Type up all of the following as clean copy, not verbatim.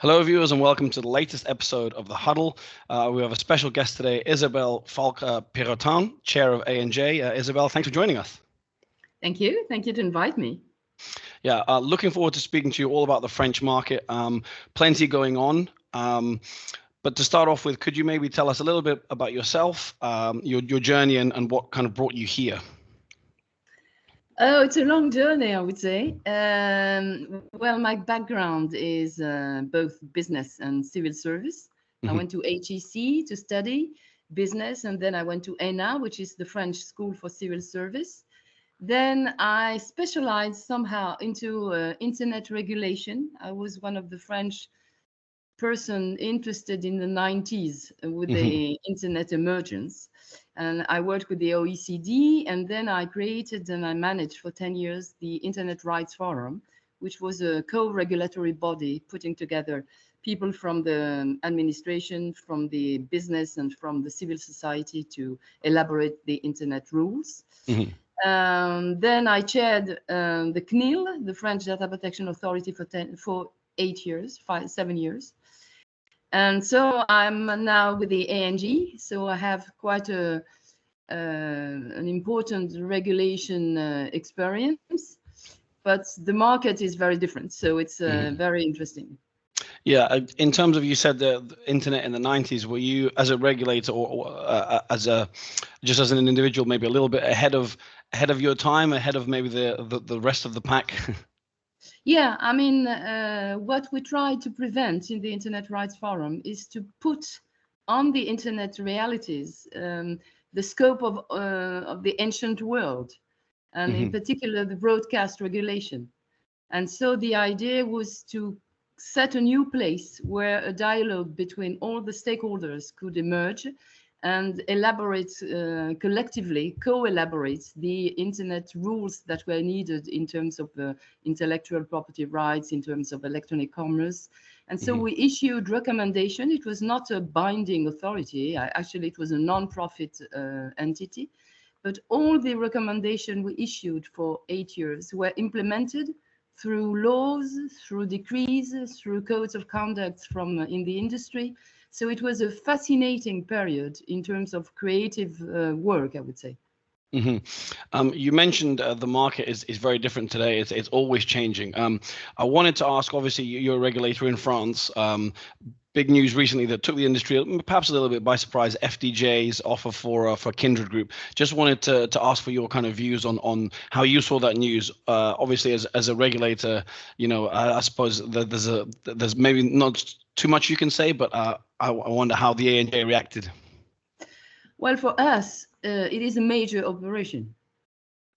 Hello, viewers, and welcome to the latest episode of The Huddle. We have a special guest today, Isabelle Falque-Pierrotin, Chair of ANJ. Isabelle, thanks for joining us. Thank you. Thank you to invite me. Yeah, looking forward to speaking to you all about the French market. Plenty going on. But to start off with, could you maybe tell us a little bit about yourself, your journey, and what kind of brought you here? Oh, it's a long journey, I would say. Well, my background is both business and civil service. I went to HEC to study business, and then I went to ENA, which is the French School for Civil Service. Then I specialized somehow into internet regulation. I was one of the French person interested in the 90s with the internet emergence. And I worked with the OECD, and then I created and I managed for 10 years the Internet Rights Forum, which was a co-regulatory body putting together people from the administration, from the business, and from the civil society to elaborate the internet rules. Then I chaired the CNIL, the French Data Protection Authority, for 7 years. And so I'm now with the ANJ, so I have quite an important regulation experience, but the market is very different, so it's very interesting. Yeah, in terms of, you said the internet in the 90s, were you as a regulator or just as an individual maybe a little bit ahead of your time, ahead of maybe the rest of the pack? Yeah, I mean, what we try to prevent in the Internet Rights Forum is to put on the internet realities the scope of the ancient world, and in particular the broadcast regulation. And so the idea was to set a new place where a dialogue between all the stakeholders could emerge and elaborate collectively, co-elaborate the internet rules that were needed in terms of intellectual property rights, in terms of electronic commerce. And so we issued recommendation. It was not a binding authority. Actually, it was a non-profit entity. But all the recommendation we issued for 8 years were implemented through laws, through decrees, through codes of conduct from in the industry. So it was a fascinating period in terms of creative work, I would say. You mentioned the market is very different today. It's always changing. I wanted to ask, obviously, you're a regulator in France. Big news recently that took the industry perhaps a little bit by surprise, FDJ's offer for Kindred Group. Just wanted to ask for your kind of views on how you saw that news. Obviously, as a regulator, you know, I suppose there's maybe not too much you can say, but I wonder how the ANJ reacted. Well, for us, it is a major operation.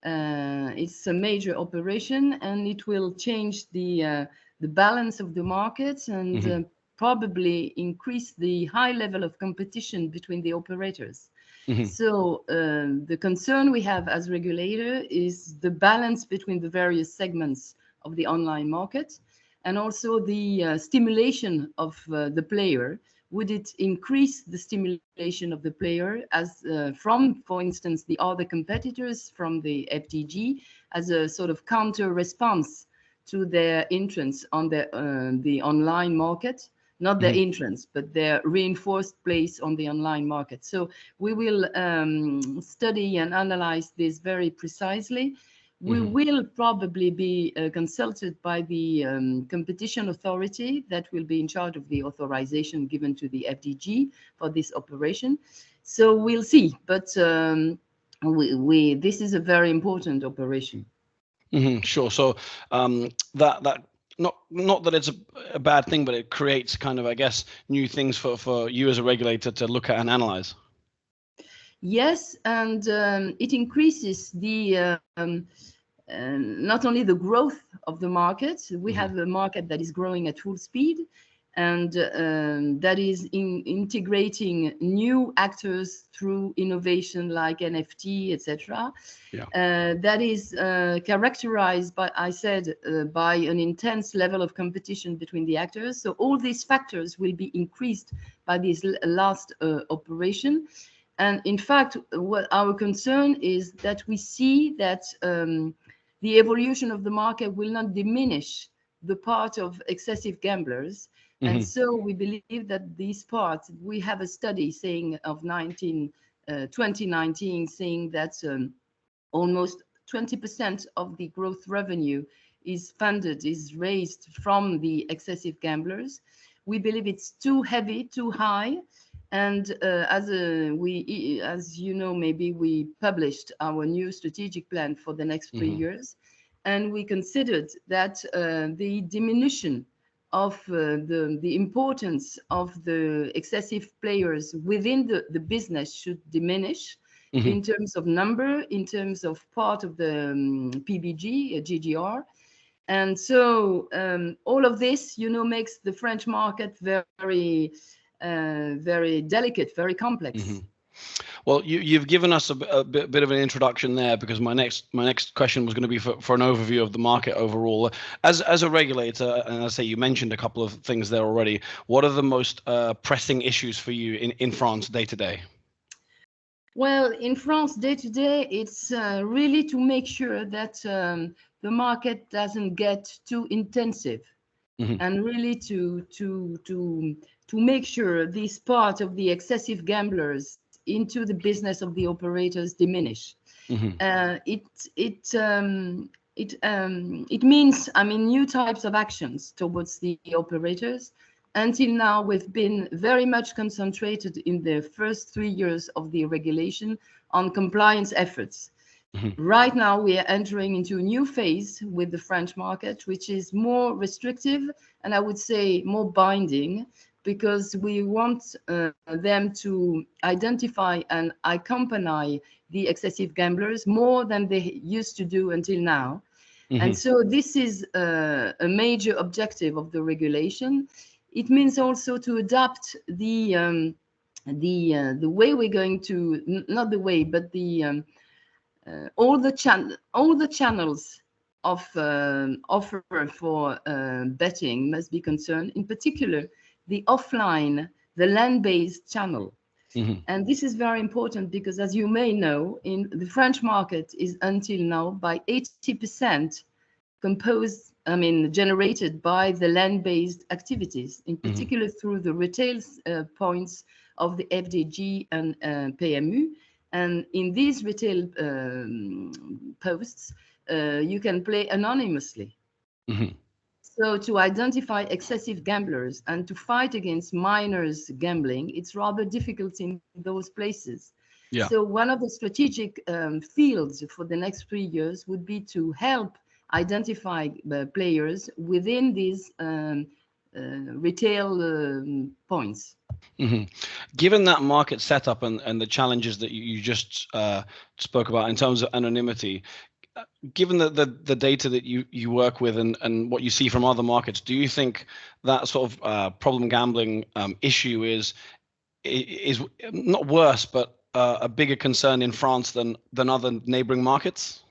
It's a major operation, and it will change the balance of the market and probably increase the high level of competition between the operators. So the concern we have as regulator is the balance between the various segments of the online market, and also the stimulation of the player. Would it increase the stimulation of the player as from, for instance, the other competitors from the FDJ as a sort of counter response to their entrance on the online market? Not their entrance, but their reinforced place on the online market. So we will study and analyze this very precisely. We will probably be consulted by the competition authority that will be in charge of the authorization given to the FDJ for this operation. So we'll see, but this is a very important operation. Sure. So that not that it's a bad thing, but it creates kind of, I guess, new things for you as a regulator to look at and analyze. Yes, and it increases the not only the growth of the market. We have a market that is growing at full speed, and that is integrating new actors through innovation like NFT, etc. That is characterized by, I said, by an intense level of competition between the actors. So all these factors will be increased by this last operation. And in fact, what our concern is that we see that the evolution of the market will not diminish the part of excessive gamblers, And so we believe that these parts, we have a study saying of 2019 saying that almost 20% of the growth revenue is raised from the excessive gamblers. We believe it's too heavy, too high. And as you know, maybe we published our new strategic plan for the next 3 years. And we considered that the diminution of the importance of the excessive players within the business should diminish in terms of number, in terms of part of the PBG, GGR. And so all of this, you know, makes the French market very, very delicate, very complex. Well, you've given us a bit of an introduction there, because my next question was going to be for an overview of the market overall. As a regulator, and I say you mentioned a couple of things there already, what are the most pressing issues for you in France day to day? Well, in France day to day, it's really to make sure that the market doesn't get too intensive, and really to make sure this part of the excessive gamblers into the business of the operators diminish. It means, I mean, new types of actions towards the operators. Until now, we've been very much concentrated in the first 3 years of the regulation on compliance efforts. Right now, we are entering into a new phase with the French market, which is more restrictive and I would say more binding, because we want them to identify and accompany the excessive gamblers more than they used to do until now. And so this is a major objective of the regulation. It means also to adapt the way we're going to, not the way, but the all the channels of offer for betting must be concerned, in particular the offline, the land-based channel. And this is very important because, as you may know, in the French market is until now by 80% generated by the land-based activities, in particular through the retail points of the FDJ and PMU. And in these retail posts, you can play anonymously. So to identify excessive gamblers and to fight against minors gambling, it's rather difficult in those places. So one of the strategic fields for the next 3 years would be to help identify players within these retail points. Given that market setup and the challenges that you just spoke about in terms of anonymity, given the data that you work with and what you see from other markets, do you think that sort of problem gambling issue is not worse, but a bigger concern in France than other neighboring markets?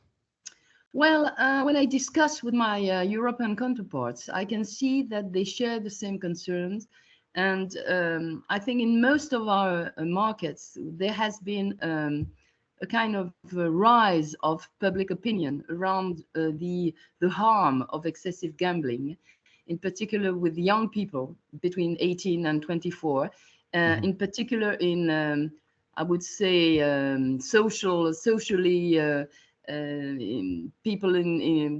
Well, when I discuss with my European counterparts, I can see that they share the same concerns. And I think in most of our markets, there has been a kind of rise of public opinion around the harm of excessive gambling, in particular with young people between 18 and 24, in particular in, I would say, socially people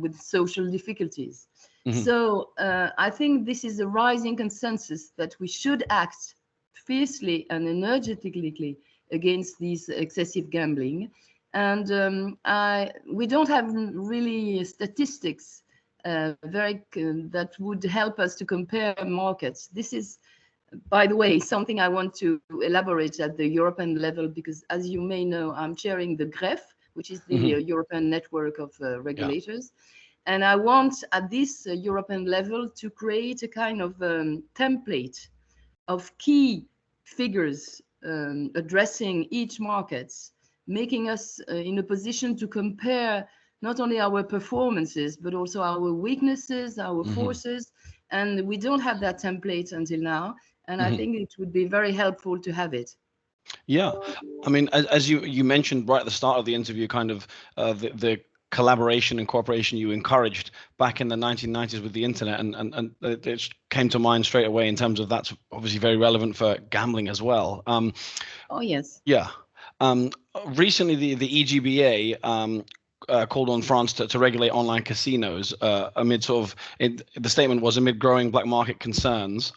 with social difficulties. So I think this is a rising consensus that we should act fiercely and energetically against these excessive gambling. And we don't have really statistics that would help us to compare markets. This is, by the way, something I want to elaborate at the European level, because as you may know, I'm chairing the GREF, which is the European network of regulators. And I want at this European level to create a kind of template of key figures addressing each market, making us in a position to compare not only our performances, but also our weaknesses, our forces. And we don't have that template until now. And I think it would be very helpful to have it. Yeah, I mean, as you mentioned right at the start of the interview, kind of the collaboration and cooperation you encouraged back in the 1990s with the internet, and it came to mind straight away in terms of that's obviously very relevant for gambling as well. Oh yes. Yeah. Recently, the EGBA called on France to regulate online casinos amid the statement was amid growing black market concerns.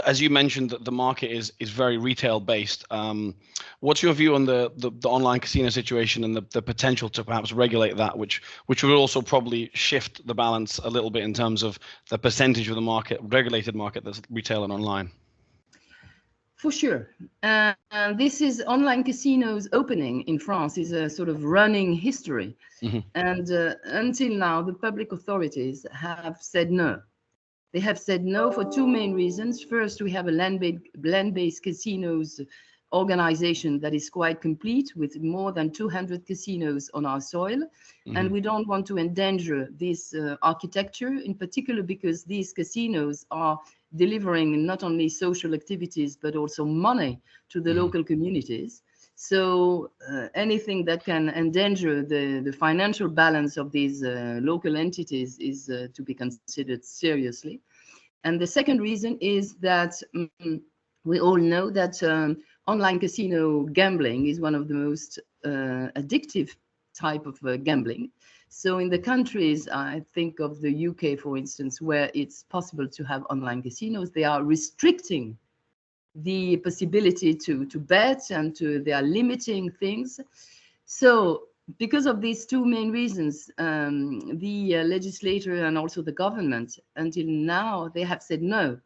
As you mentioned, that the market is very retail based. What's your view on the online casino situation and the potential to perhaps regulate that, which would also probably shift the balance a little bit in terms of the percentage of the market, regulated market, that's retail and online? For sure. This is online casinos opening in France is a sort of running history. Mm-hmm. And until now, the public authorities have said no. They have said no for two main reasons. First, we have a land-based casinos organization that is quite complete with more than 200 casinos on our soil. Mm-hmm. And we don't want to endanger this architecture, in particular because these casinos are delivering not only social activities, but also money to the local communities. So anything that can endanger the financial balance of these local entities is to be considered seriously. And the second reason is that we all know that online casino gambling is one of the most addictive type of gambling. So in the countries, I think of the UK, for instance, where it's possible to have online casinos, they are restricting the possibility to bet, and they are limiting things. So because of these two main reasons, the legislator and also the government, until now, they have said no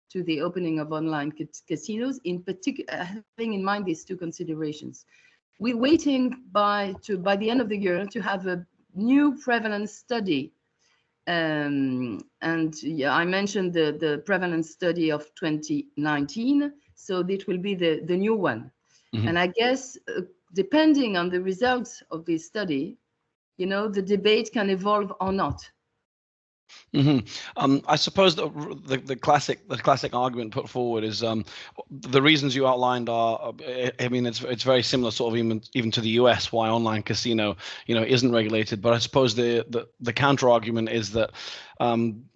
to the opening of online casinos, in particular, having in mind these two considerations. We're waiting by the end of the year to have a new prevalence study. And yeah, I mentioned the prevalence study of 2019, so it will be the new one. Mm-hmm. And I guess depending on the results of this study, the debate can evolve or not. Mm-hmm. I suppose the classic argument put forward is the reasons you outlined are. I mean, it's very similar, sort of even to the US, why online casino isn't regulated. But I suppose the counter argument is that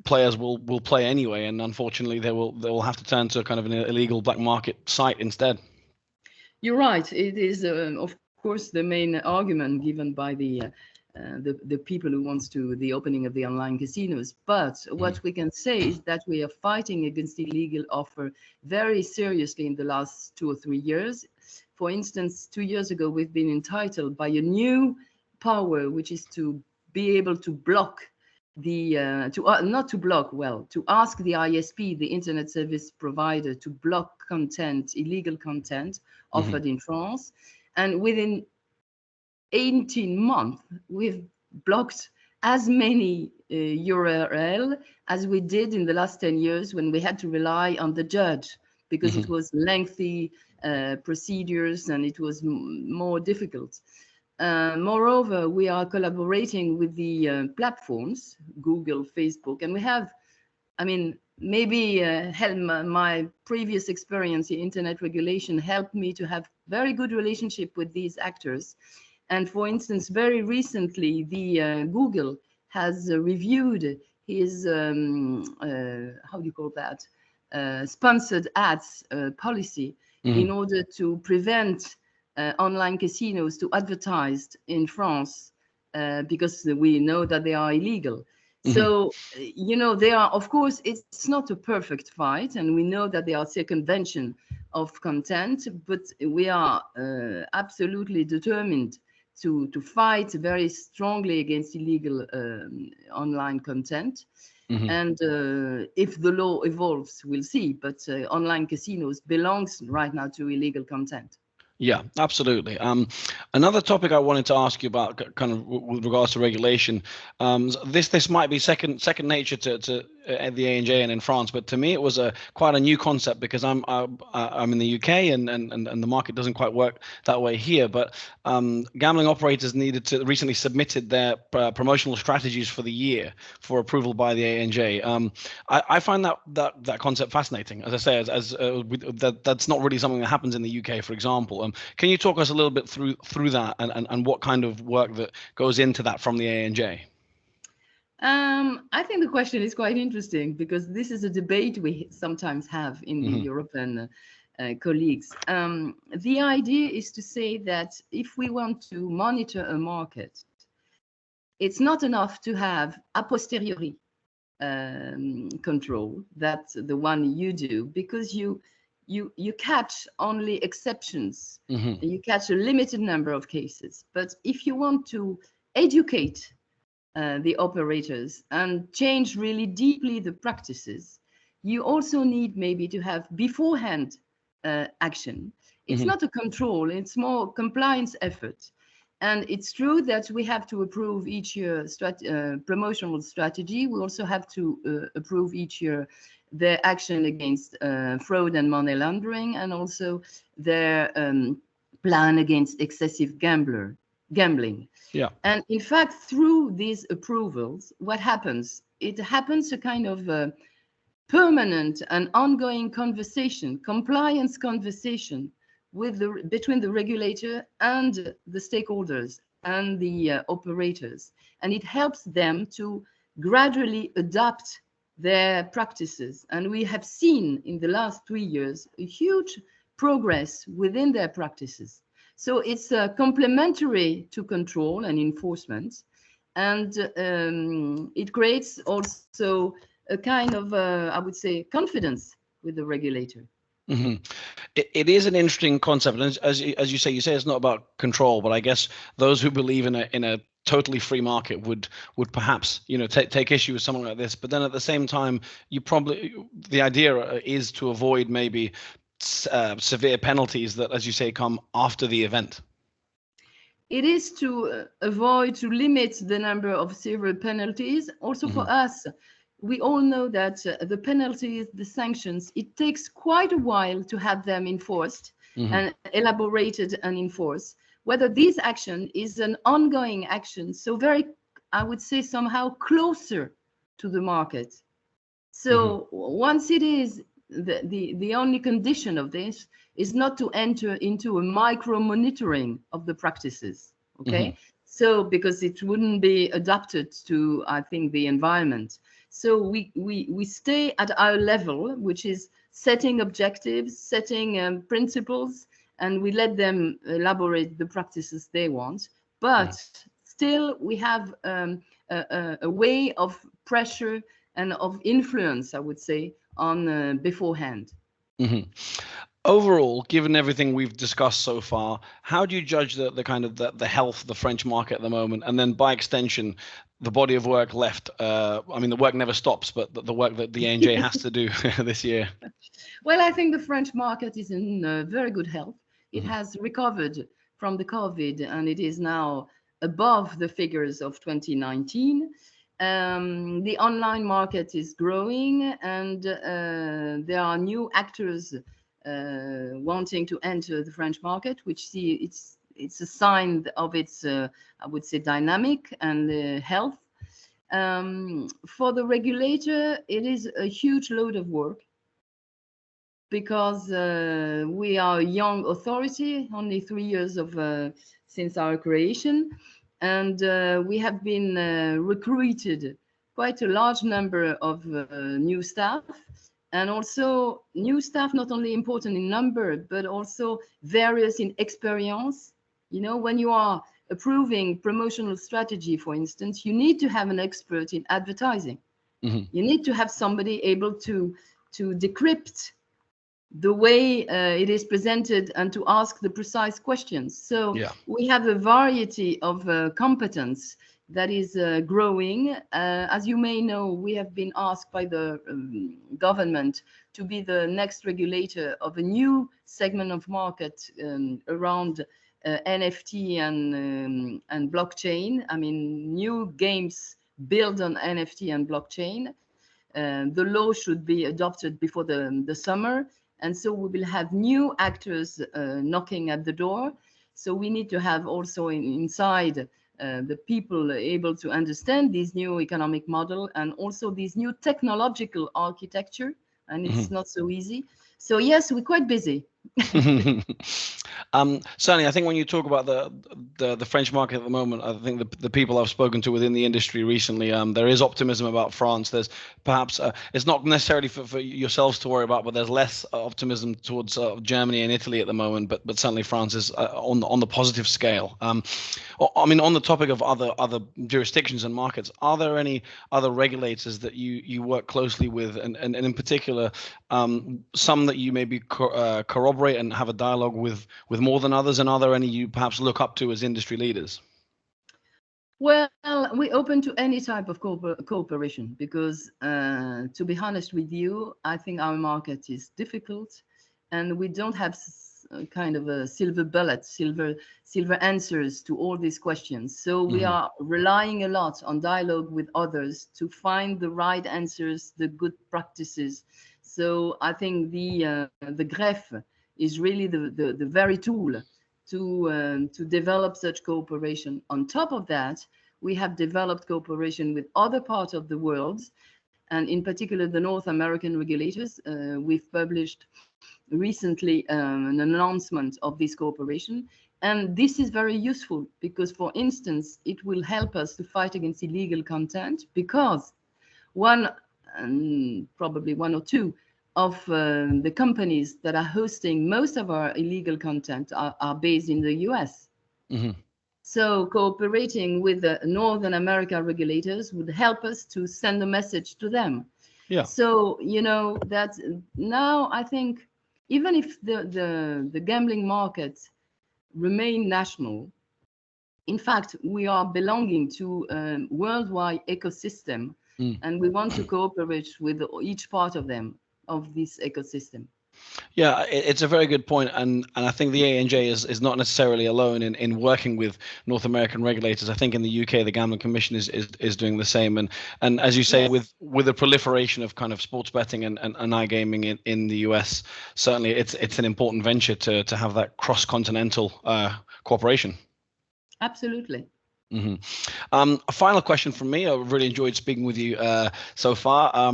players will play anyway, and unfortunately they will have to turn to kind of an illegal black market site instead. You're right. It is of course the main argument given by the people who wants to the opening of the online casinos. But what we can say is that we are fighting against illegal offer very seriously in the last 2 or 3 years. For instance, 2 years ago, we've been entitled by a new power, which is to be able to block to ask the ISP, the internet service provider, to block illegal content offered in France. And within 18 months, we've blocked as many URL as we did in the last 10 years when we had to rely on the judge, because it was lengthy procedures and it was more difficult. Moreover, we are collaborating with the platforms, Google, Facebook, and we have, maybe my previous experience in internet regulation helped me to have very good relationship with these actors. And for instance, very recently, the Google has reviewed his, sponsored ads policy in order to prevent online casinos to advertise in France because we know that they are illegal. So, there are, of course, it's not a perfect fight, and we know that there are circumvention of content, but we are absolutely determined to fight very strongly against illegal online content. And if the law evolves, we'll see. But online casinos belongs right now to illegal content. Yeah, absolutely. Another topic I wanted to ask you about, kind of with regards to regulation, this might be second nature to the ANJ and in France, but to me it was quite a new concept, because I'm in the UK and the market doesn't quite work that way here. But gambling operators recently submitted their promotional strategies for the year for approval by the ANJ. I find that concept fascinating. As I say, that's not really something that happens in the UK, for example. Can you talk us a little bit through that and what kind of work that goes into that from the ANJ? I think the question is quite interesting because this is a debate we sometimes have in the European colleagues. The idea is to say that if we want to monitor a market, it's not enough to have a posteriori control, that's the one you do, because you catch only exceptions. You catch a limited number of cases. But if you want to educate the operators and change really deeply the practices, you also need maybe to have beforehand action. It's not a control, it's more compliance effort. And it's true that we have to approve each year promotional strategy. We also have to approve each year their action against fraud and money laundering, and also their plan against excessive gambling. Yeah. And in fact, through these approvals, what happens? It happens a kind of permanent and ongoing conversation, compliance conversation between the regulator and the stakeholders and the operators. And it helps them to gradually adapt their practices. And we have seen in the last 3 years a huge progress within their practices. So it's complementary to control and enforcement. And it creates also a kind of, I would say, confidence with the regulator. It is an interesting concept, and as you say it's not about control, but I guess those who believe in a totally free market would perhaps take issue with something like this. But then at the same time, the idea is to avoid maybe severe penalties that, as you say, come after the event. It is to limit the number of severe penalties. Also for us, we all know that the penalties, the sanctions, it takes quite a while to have them enforced and elaborated and enforced. Whether this action is an ongoing action, so very, I would say, somehow closer to the market. So once it is, the only condition of this is not to enter into a micro monitoring of the practices. Okay, so because it wouldn't be adapted to, I think, the environment. So we stay at our level, which is setting objectives, setting principles, and we let them elaborate the practices they want. But still, we have a way of pressure and of influence, I would say, on beforehand. Overall, given everything we've discussed so far, how do you judge the kind of the health of the French market at the moment, and then by extension, the body of work left? I mean, the work never stops, but the work that the ANJ has to do this year. Well, I think the French market is in very good health. It has recovered from the COVID, and it is now above the figures of 2019. The online market is growing, and there are new actors wanting to enter the French market, which it's a sign of its, I would say, dynamic and health. For the regulator, it is a huge load of work because we are a young authority, only 3 years since our creation, and we have been recruited quite a large number of new staff. And also new staff, not only important in number, but also various in experience. When you are approving promotional strategy, for instance, you need to have an expert in advertising. You need to have somebody able to decrypt the way it is presented and to ask the precise questions. So we have a variety of competence that is growing. As you may know, we have been asked by the government to be the next regulator of a new segment of market around NFT and blockchain. I mean, new games built on NFT and blockchain. The law should be adopted before the summer. And so we will have new actors knocking at the door. So we need to have also inside the people able to understand this new economic model and also this new technological architecture, and it's not so easy. So yes, we're quite busy. Certainly, I think when you talk about the French market at the moment, I think the people I've spoken to within the industry recently, there is optimism about France. There's perhaps it's not necessarily for yourselves to worry about, but there's less optimism towards Germany and Italy at the moment. But certainly France is on the positive scale. I mean, on the topic of other jurisdictions and markets, are there any other regulators that you work closely with, and in particular, some that you maybe corroborate and have a dialogue with more than others, and are there any you perhaps look up to as industry leaders? Well, we're open to any type of cooperation because, to be honest with you, I think our market is difficult, and we don't have kind of a silver bullet, silver answers to all these questions. So we are relying a lot on dialogue with others to find the right answers, the good practices. So I think the GREF is really the very tool to develop such cooperation. On top of that, we have developed cooperation with other parts of the world, and in particular the North American regulators. We've published recently an announcement of this cooperation, and this is very useful because, for instance, it will help us to fight against illegal content, because probably one or two of the companies that are hosting most of our illegal content are based in the US. So cooperating with the Northern America regulators would help us to send a message to them. Yeah. So, that now I think even if the gambling markets remain national, in fact, we are belonging to a worldwide ecosystem, and we want to cooperate with each part of this ecosystem. Yeah, it's a very good point, and I think the ANJ is not necessarily alone in working with North American regulators. I think in the UK, the Gambling Commission is doing the same, and as you say, yes, with the proliferation of kind of sports betting and iGaming in the US, certainly it's an important venture to have that cross-continental cooperation. Absolutely. A final question from me. I've really enjoyed speaking with you so far.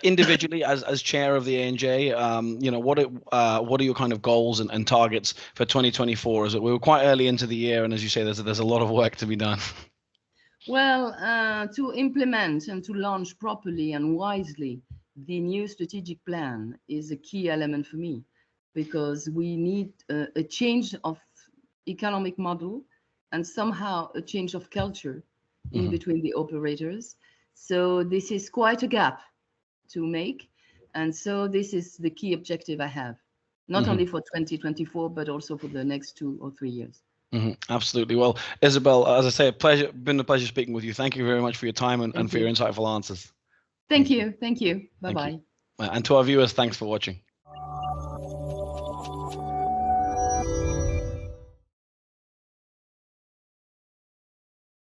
Individually, as chair of the ANJ, what are your kind of goals and targets for 2024? As we were quite early into the year, and as you say, there's a lot of work to be done. Well, to implement and to launch properly and wisely the new strategic plan is a key element for me, because we need a change of economic model and somehow a change of culture in between the operators. So this is quite a gap to make. And so this is the key objective I have, not only for 2024, but also for the next 2 or 3 years. Absolutely. Well, Isabelle, as I say, been a pleasure speaking with you. Thank you very much for your time and for your insightful answers. Thank you. Bye-bye. And to our viewers, thanks for watching.